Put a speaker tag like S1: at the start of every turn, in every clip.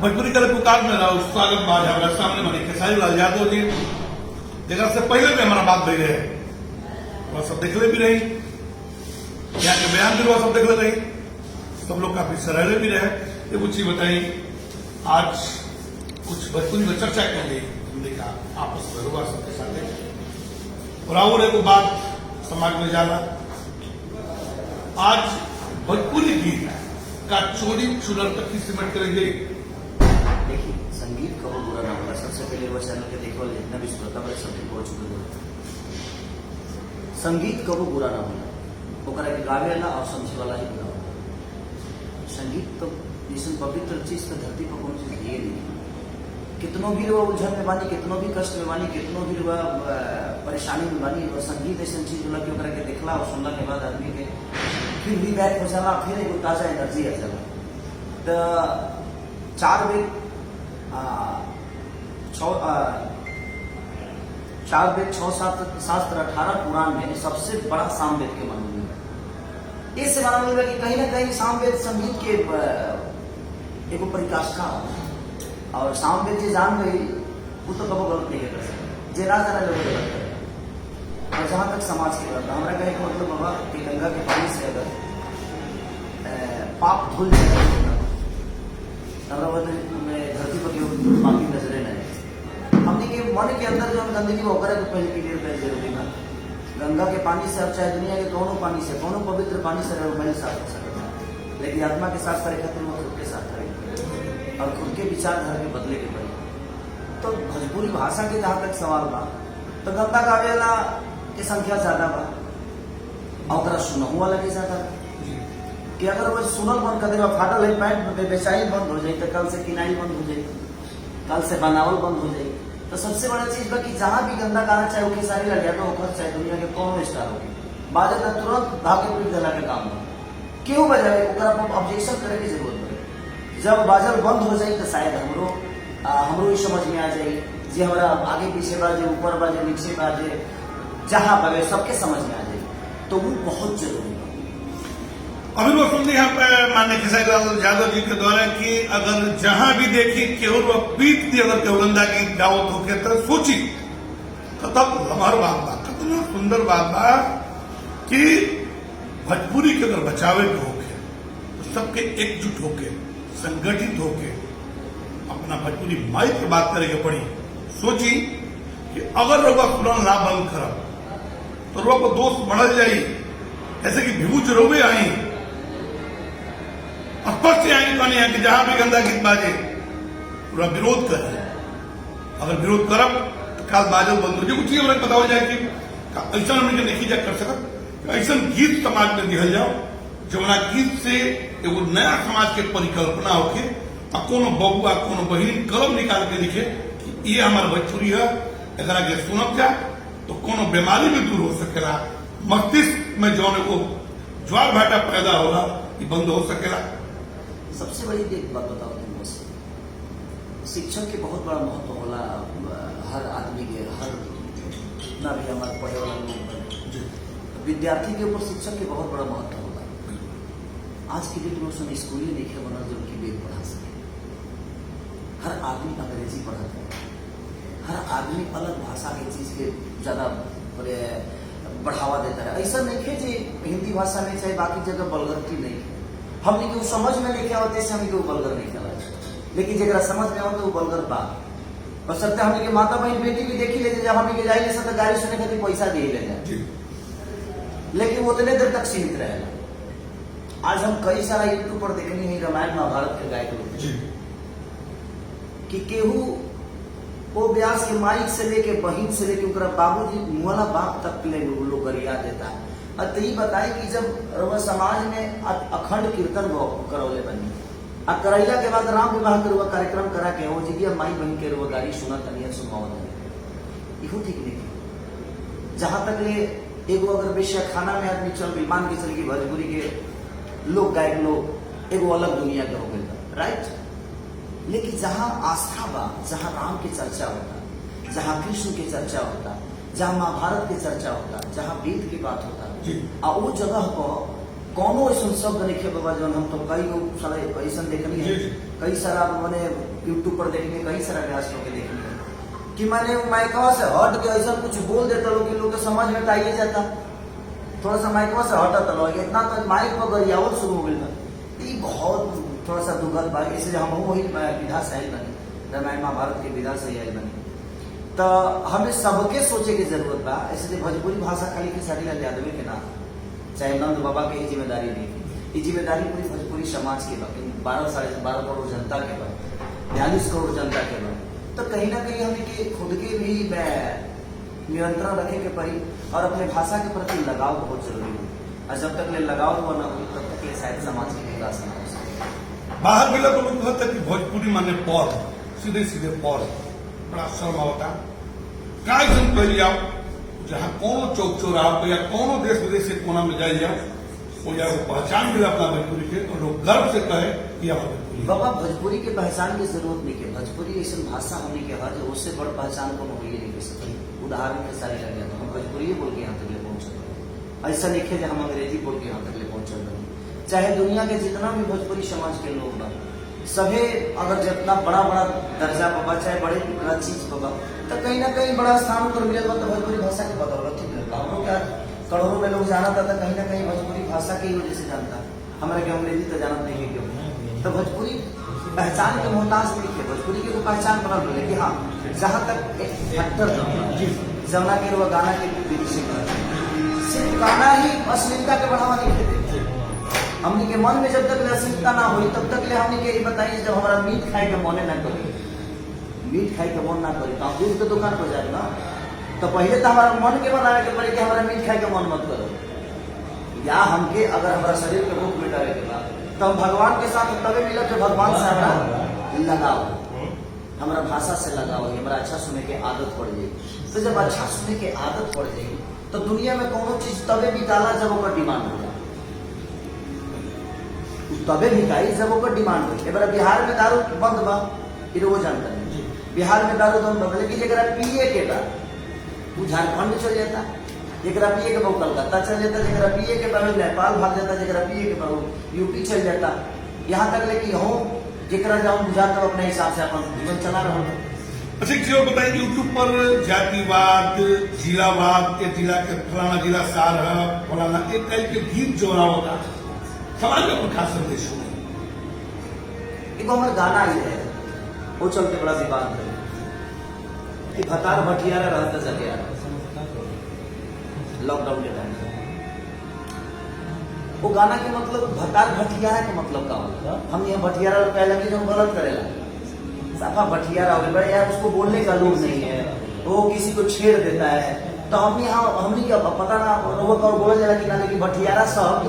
S1: भोजपुरी कल पुकार में रहा स्वागत बाज हमारे सामने बने खेसारी लाल यादव जी जगह से पहले भी हमारा बात भई रहे वह सब देखले भी रही, यहाँ के बयान भी वह सब देखले रही, सब लोग काफी सराहनीय भी रहे। ये कुछ चीज बताई, आज कुछ भोजपुरी में चर्चा कर ली हमने का आपस में हुआ सबके साथ और और एक बात समाज में जाना, आज भोजपुरी गीत का चोरी चुनर तक की सिमट करेंगे।
S2: देखिए, संगीत कबो बुरा ना होगा। सबसे पहले वो चैनल के देखो जितना भी श्रोता बड़े सब पहुंच चुके हैं। संगीत कबो बुरा ना होगा, ओकरा के गावे वाला और समझे वाला ही बुरा होगा। संगीत तो जैसे पवित्र चीज तो धरती पर कौन चीज है नहीं। कितनों भी वो उलझन में बानी, कितनों भी कष्ट में बानी, कितनों भी परेशानी में बानी, और संगीत ऐसा चीज होला कि ओकरा के देखला और सुनला के बाद आदमी के फिर भी बैक हो जाला, फिर एगो ताजा एनर्जी आ जाला। तो 4 वेद 6 7 शास्त्र 18 पुराण में सबसे बड़ा सामवेद के मानव है। इससे मानव है कि कहीं ना कहीं सामवेद संगीत के एगो परिकाष्ठा और सामवेद जो जान गई वो तो कभी गलत नहीं कर सकते, जे ना जाना लोग गलत करे। और जहां तक समाज की बात, हमारा कहे का मतलब बाबा कि गंगा के पानी से अगर पाप धुल जाए धरती पर केवल पापी नजरे नहीं। हमने के मन के अंदर जो गंदगी वो करे तो पहले क्लियर कर जरूरी ना। गंगा के पानी से अब चाहे दुनिया के कोनो पानी से, कोनो पवित्र पानी से रहो पहले साफ कर सकते हैं, लेकिन आत्मा के साथ करे खातिर वो खुद के साथ करेंगे और खुद के विचारधारा के बदले के पड़े। तो भोजपुरी भाषा के जहां तक सवाल बा तो गंगा गावेला की संख्या ज्यादा बा और सुनहु वाला के ज्यादा बा कि अगर वो सुनल बंद कर देगा, फाटल है पैंट बेचाई बंद हो जाए तो कल से किनाई बंद हो जाए, कल से बनावल बंद हो जाए। तो सबसे बड़ा चीज बा कि जहां भी गंदा गाना चाहे वो खेसारी लग गया तो ओकर चाहे दुनिया के कौन स्टार हो बाजे का तुरंत धागे पीट देला के काम हो क्यों बजावे, ओकरा पर ऑब्जेक्शन करे की जरूरत पड़े। जब बाजल बंद हो जाए तो शायद हमरो ही समझ में आ जाए जी हमारा आगे पीछे बाजे, ऊपर बाजे, नीचे बाजे, जहां बाजे सबके समझ में आ जाए। तो वो बहुत जरूरी है।
S1: अभी वो सुनते यहाँ पे माननीय खेसारी लाल यादव जी के द्वारा कि अगर जहां भी देखी केवल वह पीठ दी अगर केवलंदा की दावत होके तो सोची तो तब हमारा बात बा कितना सुंदर बात बा कि भोजपुरी के अगर बचावे के होके तो सबके एकजुट होके संगठित होके अपना भोजपुरी माइक पे बात करेंगे पड़ी। सोची कि अगर रोगा सुनल ना बंद करब तो रोग दोस्त बढ़ जाई, ऐसे कि भिभू रोबे आई स्पष्ट आएंगे कहने हैं कि जहां भी गंदा गीत बाजे पूरा विरोध कर, अगर विरोध करब तो काल बाजल बंद हो जाए। कुछ ही बताओ जाए कि ऐसा हमने नहीं जा कर सकत, ऐसा गीत समाज में दिहल जाओ जौना गीत से एगो नया समाज के परिकल्पना होके और कोनो बबुआ कोनो बहिन कलम निकाल के लिखे कि ये हमारा भोजपुरी है, एकरा के सुनब जा तो कोनो बीमारी भी दूर हो सकेला, मस्तिष्क में जौन एगो ज्वार भाटा पैदा होला ये बंद हो सकेला।
S2: सबसे बड़ी एक बात बताओ तुम, शिक्षक के बहुत बड़ा महत्व होला हर आदमी के, हर जितना भी हमारे पढ़े वाला लोग, विद्यार्थी के ऊपर शिक्षक के बहुत बड़ा महत्व होगा। आज की डेट में उसने स्कूल ही लिखे बना जो उनकी वेद पढ़ा सके। हर आदमी अंग्रेजी पढ़ाता है, हर आदमी अलग भाषा की चीज के ज्यादा बढ़ावा देता है। ऐसा नहीं है कि हिंदी भाषा में चाहे बाकी जगह बलगरती नहीं है, हमने क्यों समझ में नहीं होते से हमें क्यों बलगर नहीं खेला, लेकिन जरा समझ में आओ तो वो बलगर बा। और सकते हमने के माता बहन बेटी भी देखी लेते, जब हमने के जाए तो गाड़ी सुने खातिर पैसा दे ले जाए, लेकिन वो उतने देर तक सीमित रहेगा। आज हम कई सारा यूट्यूब पर देखनी है रामायण महाभारत के गायक लोग कि केहू वो व्यास के माइक से लेके बहिन से लेके उनका बाबूजी मुहला बाप तक ले लोग गरिया देता है। तो ये बताए कि जब समाज में अखंड कीर्तन करौले बनी आ करैला के बाद राम विवाह के कार्यक्रम करा के हो जी माई बहन के गाड़ी सुना तनिया सुनवावत इहो ठीक नहीं। जहां तक ले एगो अगर बेशक खाना में आदमी चल गई, मान के चल गई भोजपुरी के लोग गायक लोग एगो अलग दुनिया के हो गए, राइट। लेकिन जहां आस्था बा, जहां राम की चर्चा होता, जहां कृष्ण की चर्चा होता, जहां महाभारत की चर्चा होता, जहां वेद की बात होता, आ वो जगह पर कोनो ऐसा शब्द नहीं बाबा जो हम तो कई सारे ऐसा देखनी है कई सारा मैंने यूट्यूब पर देखने, कई सारा व्यास लोग के देखने कि मैंने माइकवा से हट के ऐसा कुछ बोल देता लोग कि लोग के समझ में तो आइए जाता, थोड़ा सा माइकवा से हटा लोग इतना तो माइक पर गरियावल शुरू हो गया। ये बहुत थोड़ा सा दुखद बात, इसलिए हम वही विधा से आयल बनी, रामायण महाभारत के विधा से आयल बनी। तो हमें सबके सोचे की जरूरत बा, इसलिए भोजपुरी भाषा खाली खेसारी लाल यादव के ना, चाहे नंद बाबा के जिम्मेदारी नहीं, ये जिम्मेदारी पूरी भोजपुरी समाज के बा, 12 करोड़ जनता के बा, 42 करोड़ जनता के बा। तो कहीं ना कहीं हमें के खुद के भी नियंत्रण रखे के पड़ी और अपने भाषा के प्रति लगाव बहुत जरूरी है। और जब तक ले लगाव हुआ ना हो तब तक ले शायद समाज की विकास ना हो सके।
S1: बाहर मिला तो लोग कहते कि भोजपुरी माने पौध, सीधे सीधे पौध, बड़ा शर्म होता का जन पहले आओ जहाँ कोनो चौक चौराहा पे या कोनो देश विदेश के कोना में जाइए वो या पहचान मिला अपना भोजपुरी के और लोग गर्व से कहे कि हमारा भोजपुरी।
S2: बाबा भोजपुरी के पहचान की जरूरत नहीं है, भोजपुरी ऐसी भाषा होने के बाद उससे बड़ पहचान को हो नहीं कर सकती। उदाहरण के सारे लगे तो हम भोजपुरी बोल के यहाँ तक ले पहुंच सकते, ऐसा लिखे जो हम अंग्रेजी बोल के यहाँ तक ले पहुंच सकते। चाहे दुनिया के जितना भी भोजपुरी समाज के लोग बा सभी अगर जितना बड़ा बड़ा दर्जा बाबा, चाहे बड़े बड़ा चीज बाबा, तो कहीं ना कहीं बड़ा स्थान पर मिले तो भोजपुरी भाषा के बदौलत ही मिलता। हम लोग क्या करोड़ों में लोग जाना था, कहीं ना कहीं भोजपुरी भाषा की वजह से जानता, हमारे के अंग्रेजी तो जानते नहीं है क्यों। तो भोजपुरी पहचान के मोहताज नहीं है, भोजपुरी की पहचान बनल मिले कि हाँ जहाँ तक एक फैक्टर जमुना के वो गाना के सिर्फ गाना ही अश्लीलता के बढ़ावा नहीं देते। हमने के मन में जब तक अश्लीलता ना हुई तब तक ले हमने के बताइए जब हमारा मीट खाए के मने ना करी, मीट खाए के मन ना करी तो आप दूध के दुकान पर जाए ना, तो पहले तो हमारा मन के बनाने के पड़े कि हमारा मीट खाए के मन मत करो, या हमके अगर हमारा शरीर के भूख मिटावे के बाद तो हम भगवान के साथ तभी मिला तो भगवान से हमारा लगाओ, हमारा भाषा से लगाओ, हमारा अच्छा सुनने की आदत पड़ जाएगी। तो जब अच्छा सुनने की आदत पड़ जाएगी तो दुनिया में कोनो चीज तबे बिकाला जब ओकर डिमांड हो जाए, तबे बिकाई जब ओकर डिमांड हो। एक बार बिहार में दारू बंद बा, फिर वो जानता नहीं बिहार में दारू बंद बा, लेकिन जरा पिए के बा वो झारखंड चल जाता, जरा पिए के बा कलकत्ता चल जाता, जरा पिए के बा नेपाल भाग जाता, जरा पिए के बा यूपी चल जाता। यहाँ तक लेकिन हो जरा जाऊँ गुजरात तो अपने हिसाब से अपन जीवन चला रहा हूँ।
S1: अच्छा एक चीज बताइए, यूट्यूब पर जातिवाद, जिलावाद, ये जिला के फलाना जिला सार है फलाना एक कई के गीत जो रहा होता समाज का प्रकाश संदेश हो।
S2: एक हमारा गाना ही है वो चलते बड़ा विवाद है कि भतार भटियारा रहता जगह लॉकडाउन के टाइम वो गाना के मतलब भतार भटियारा के मतलब का होगा। हम यहाँ भटियारा पहले भी हम गलत करेला साफा भटियारा हो गया यार, उसको बोलने का लोग नहीं है, वो किसी को छेड़ देता है। तो हम यहाँ हमने क्या पता ना वो बोला जाएगा कि ना, लेकिन भटियारा शब्द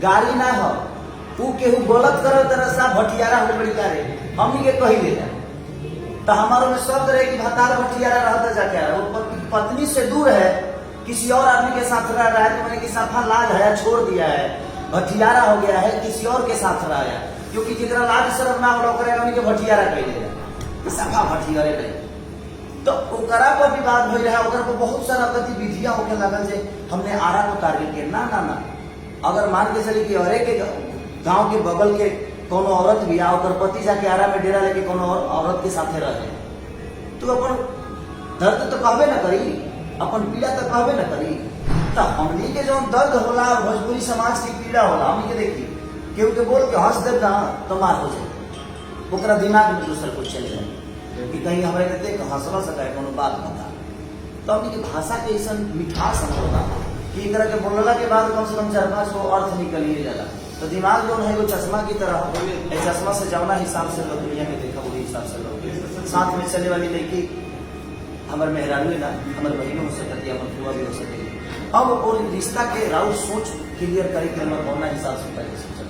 S2: गाली ना हो, वो केहू गलत करे तरह से भटियारा हो बड़ी करे हमने के कही देता। तो हमारे में शब्द रहे कि भतार भटियारा रहता जाके वो पत्नी से दूर है, किसी और आदमी के साथ रह रहा है, तो मैंने कि साफा लाज है छोड़ दिया है, भटियारा हो गया है, किसी और के साथ रहा है, क्योंकि जितना लाज शर्म ना हो करेगा उनके भटियारा कह देगा, साफा भटियारे कहे। तो ओकरा पर विवाद हो रहा है, ओकरा पर बहुत सारा गतिविधियां होके लगल जे हमने आरा को टारगेट किया। ना ना ना, अगर मान के चली कि अरे के गांव के बगल के कोनो औरत भी आओ कर पति जाके आरा में डेरा लेके कोनो औरत के साथे रहे, तो अपन दर्द तो कहबे ना करी, अपन पीड़ा तो कहबे ना करी। तो हमनी के जो दर्द होला भोजपुरी समाज की पीड़ा होला, हमनी के देखी केहू के बोल के हंस देता तो मार हो जाए, ओकरा दिमाग में दूसर कुछ चल जाए कि कहीं हमारे के देख हंसवा सका कोनो बात बता। तो हमनी के भाषा के ऐसा मिठास होता कि एक तरह के बोलला के बाद कम से कम 4-5 गो अर्थ निकल ही जाला। तो दिमाग जो है वो चश्मा की तरह, चश्मा से जौना हिसाब से लोग दुनिया में देखा वही हिसाब से लोग साथ में चलने वाली लड़की हमारे मेहरारू ना, हमारे बहनों हो सकती है, हमारे बुआ भी हो सकती है। अब और रिश्ता के राउत सोच क्लियर करे कि हमारे कौन हिसाब से पहले सोचा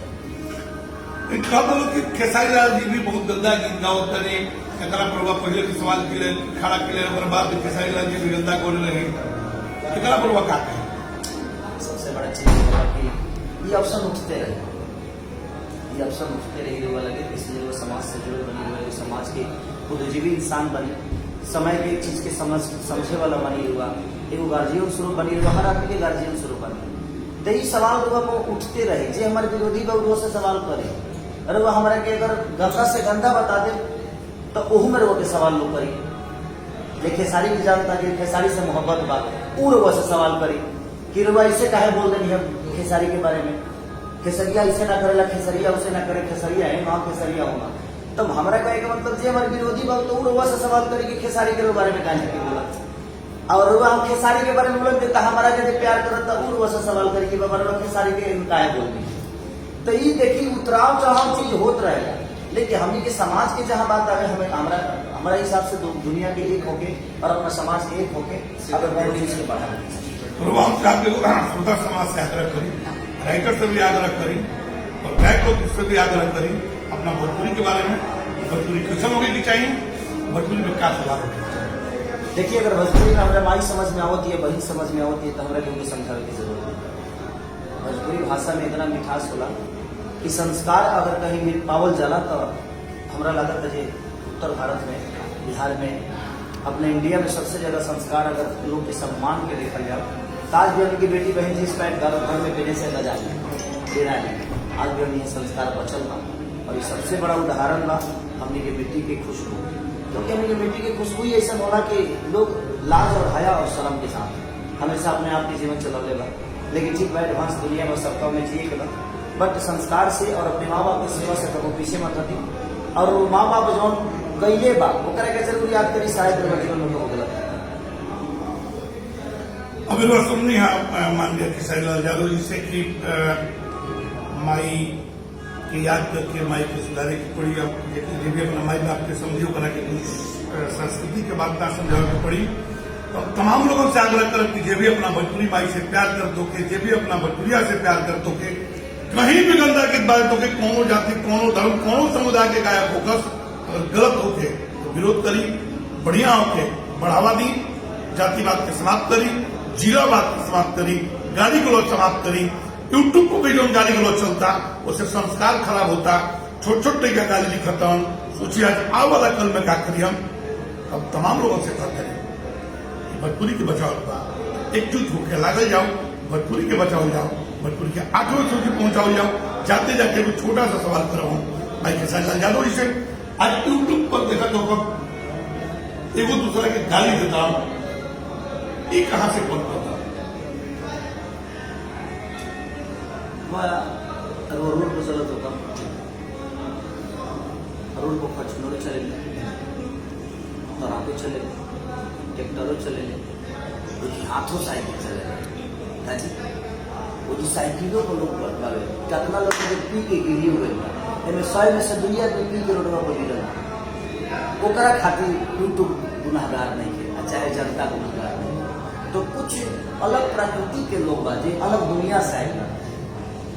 S1: कि खेसारी लाल जी भी बहुत गंदा गीत गाओ तने एकरा पर पहले के सवाल के लिए खड़ा के लिए ओकर बाद खेसारी लाल जी भी गंदा बोल रहे एकरा पर का कहे।
S2: सबसे बड़ा चीज है कि ये ऑप्शन उठते रहे, ये ऑप्शन उठते रहे वाला लगे, इसलिए वो समाज से जुड़े बनी हुए, समाज के बुद्धिजीवी इंसान बने, समय के चीज के समझे वाला बनी हुआ, एगो गार्जियन स्वरूप बनी हुआ, हर आदमी के गार्जियन स्वरूप बने। तो ये सवाल को उठते रहे, जे हमारे विरोधी बा से सवाल करे अरे वो हमारा के अगर गंदा से गंदा बता दे तो ओहू में रोके सवाल लोग करी। ये खेसारी की जानता कि खेसारी से मोहब्बत बात ऊ रोवा से सवाल करी कि रोवा इसे काहे बोल रही है खेसारी के बारे में, खेसरिया इसे ना करेला, खेसरिया उसे ना करे, खेसरिया है वहां खेसरिया होगा। तब हमारा कहे का मतलब जे हमारे विरोधी बात तो ऊ रोवा से सवाल करी कि खेसारी के बारे में काहे नहीं बोला, और रोवा हम खेसारी के बारे में बोल देता हमारा यदि प्यार करता ऊ रोवा से सवाल करी कि बाबा रोवा खेसारी के काहे बोल दी। तो ये देखिए उतराव चढ़ाव चीज होत रहेगा, लेकिन हम के समाज के जहाँ बात आवे हमें हमारा हिसाब से दुनिया के एक होके और अपना समाज के एक होके अगर मैं चीज के बढ़ा
S1: श्रोता समाज से आग्रह करी, राइटर से भी आग्रह करी और ब्लैक लोग से भी आग्रह करी अपना भोजपुरी के बारे में, भोजपुरी कैसे होगी की चाहिए, भोजपुरी में क्या सुधार होगी।
S2: देखिए अगर भोजपुरी में हमारे माई समझ में आवती है, बहन समझ में आवती है तो हमारे लोगों को समझाने की जरूरत है। भोजपुरी भाषा में इतना मिठास होला कि संस्कार अगर कहीं पावल जाला तो हमारा लगता है उत्तर भारत में, बिहार में, अपने इंडिया में सबसे ज्यादा संस्कार अगर लोग के सम्मान के देखा जाए तो आज भी उनकी बेटी बहन जिस पैंट घर में पहने से न जाए देना नहीं, आज भी उन्हें संस्कार बचल बा। और ये सबसे बड़ा उदाहरण बा हमने के बेटी के खुशबू, क्योंकि हमने के बेटी की खुशबू ही ऐसा होला कि लोग लाज और हया और शर्म के साथ हमेशा अपने आप के जीवन चलौले बा। लेकिन ठीक भाई एडवांस दुनिया में सबका में जिए के बाद बट संस्कार से और अपने माँ बाप की सेवा से कभी पीछे मत हटी, और वो माँ बाप जो कैले बा ओकरा के जरूर याद करी, शायद जीवन में हो गलत।
S1: अभी बात सुननी है माननीय खेसारी लाल यादव जी से कि माई की याद करके माई को सुधारे की पड़ी, अब भी अपना माई बाप के समझियो करा के संस्कृति के बात ना समझाने की पड़ी। तो तमाम लोगों से आग्रह कर कि जे भी अपना भोजपुरी माई से प्यार कर दो के, जे भी अपना भोजपुरिया से प्यार कर दो के, कहीं भी गंदा गीत बात हो के, कोनो जाति, कोनो धर्म, कोनो समुदाय के गायक फोकस अगर गलत होके तो विरोध करी, बढ़िया होके बढ़ावा दी, जातिवाद के समाप्त करी, जीरावाद के समाप्त करी, गाली गलौज समाप्त करी। यूट्यूब को भी जो गाली गलौज चलता उससे संस्कार खराब होता, छोट छोट का गाली लिखता। सोचिए आज आ वाला कल में क्या करी हम अब तमाम लोगों से कहते हैं भोजपुरी के बचाव का एकजुट होकर लागल जाओ, भोजपुरी के बचाओ जाओ, भोजपुरी के 8वें सूची पहुंचाओ जाओ। जाते जाते भी छोटा सा सवाल कर रहा हूँ भाई खेसारी लाल यादव जी से, आज यूट्यूब पर देखा तो कब एगो दूसरा के गाली देता हूं, ये कहां से पहुंच पाता
S2: रोड पर चलत होता, रोड पर फॉर्च्यूनर चले, तराको चले, ट्रैक्टरों चले, हाथों साइकिल चले, वो जो साइकिलों को लोग बढ़ावे कितना लोग पी के गिरी हुए हैं 100 में से दुनिया में पी के रोडवा पर गिरल ओकरा खातिर यूट्यूब गुनाहगार नहीं है, चाहे जनता गुनाहगार नहीं। तो कुछ अलग प्रकृति के लोग बाजे अलग दुनिया से आए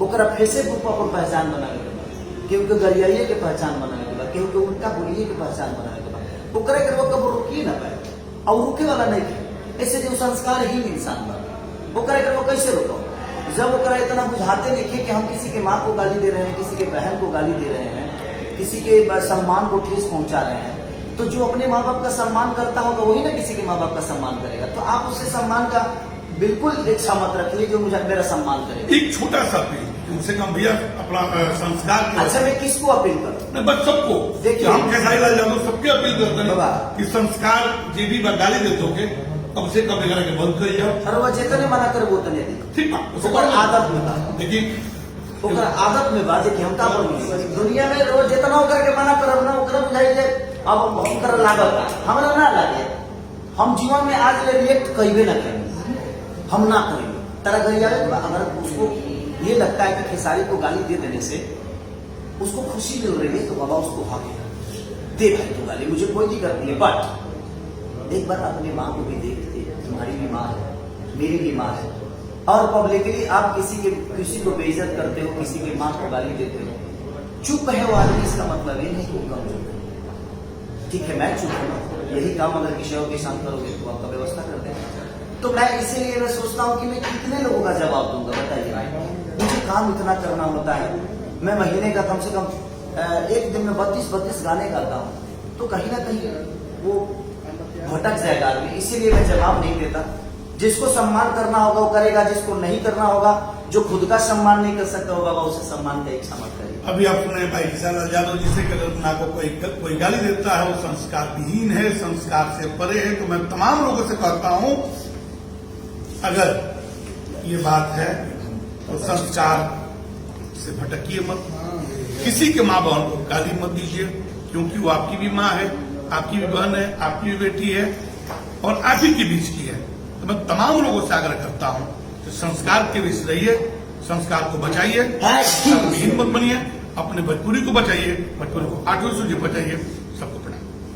S2: ओकरा फेसबुक पर अपन पहचान बनाने के बाद, केहू के गरियाइए के पहचान बनाने के बाद, केहू के उनका बोलिए के पहचान बनाने के बाद ओकरा के लोग कब रोकिए ना पाए और रुके वाला नहीं थे। ऐसे जो संस्कारहीन इंसान बा ओकरा के लोग कैसे रोको जब ओकरा इतना बुझाते नहीं कि हम किसी के माँ को गाली दे रहे हैं, किसी के बहन को गाली दे रहे हैं, किसी के सम्मान को ठेस पहुंचा रहे हैं। तो जो अपने माँ बाप का सम्मान करता होगा वही ना किसी के माँ बाप का सम्मान करेगा। तो आप उससे सम्मान का बिल्कुल इच्छा मत रखिए जो मुझे मेरा सम्मान करे।
S1: एक छोटा सा अपील तुमसे कम भैया अपना संस्कार
S2: अच्छा मैं किसको अपील करूँ?
S1: बस सबको
S2: देखिए
S1: हम खेसारी लाल यादव सबके अपील करते हैं कि संस्कार जे भी गाली देते हो कम से कम के बंद कर जाओ।
S2: अरे वह जितने मना कर वो तने
S1: ठीक
S2: है आदत में बा
S1: देखिए
S2: आदत में बा देखिए हम का बोल दुनिया में रोज जितना होकर के मना करब ना ओकरा बुझाई जाए अब हम कर लागत हमरा ना लागे। हम जीवन में आज ले रिएक्ट कइबे ना करेंगे, हम ना करेंगे तरह गरिया अगर उसको ये लगता है कि खेसारी को गाली दे देने से उसको खुशी मिल रही है तो बाबा उसको हक दे भाई तो गाली मुझे कोई दिक्कत नहीं है। बट एक बार अपनी माँ को भी देखते, तुम्हारी भी माँ है मेरी भी माँ है और पब्लिकली आप किसी को बेइज्जत करते हो, किसी की माँ को गाली देते हो, चुप है वो आदमी इसका मतलब ये नहीं कि कमजोर है। ठीक है मैं चुप हूँ, यही काम अगर किसी और के साथ करोगे तो आपका व्यवस्था कर देंगे। तो मैं इसीलिए मैं सोचता हूँ कि मैं कितने लोगों का जवाब दूंगा बताइए। मुझे काम इतना करना होता है, मैं महीने का कम से कम एक दिन में 32 गाने गाता हूँ, तो कहीं ना कहीं वो भटक जाएगा आदमी। इसीलिए मैं जवाब नहीं देता। जिसको सम्मान करना होगा वो करेगा, जिसको नहीं करना होगा जो खुद का सम्मान नहीं कर सकता वो बाबा उसे सम्मान का इच्छा मत करिए।
S1: अभी आप सुने भाई किसान यादव जी से कि अगर ना को कोई गाली देता है वो संस्कार विहीन है, संस्कार से परे है। तो मैं तमाम लोगों से कहता हूं, अगर ये बात है तो संस्कार से भटकिए मत, किसी के माँ बहन को गाली मत दीजिए, क्योंकि वो आपकी भी माँ है, आपकी भी बहन है, आपकी भी बेटी है और आप ही के बीच की है। तो मैं तमाम लोगों से आग्रह करता हूं कि संस्कार के बीच रहिए, संस्कार को बचाइए, विहीन मत बनिए, अपने भोजपुरी को बचाइए, भोजपुरी को 8वीं सूची बचाइए।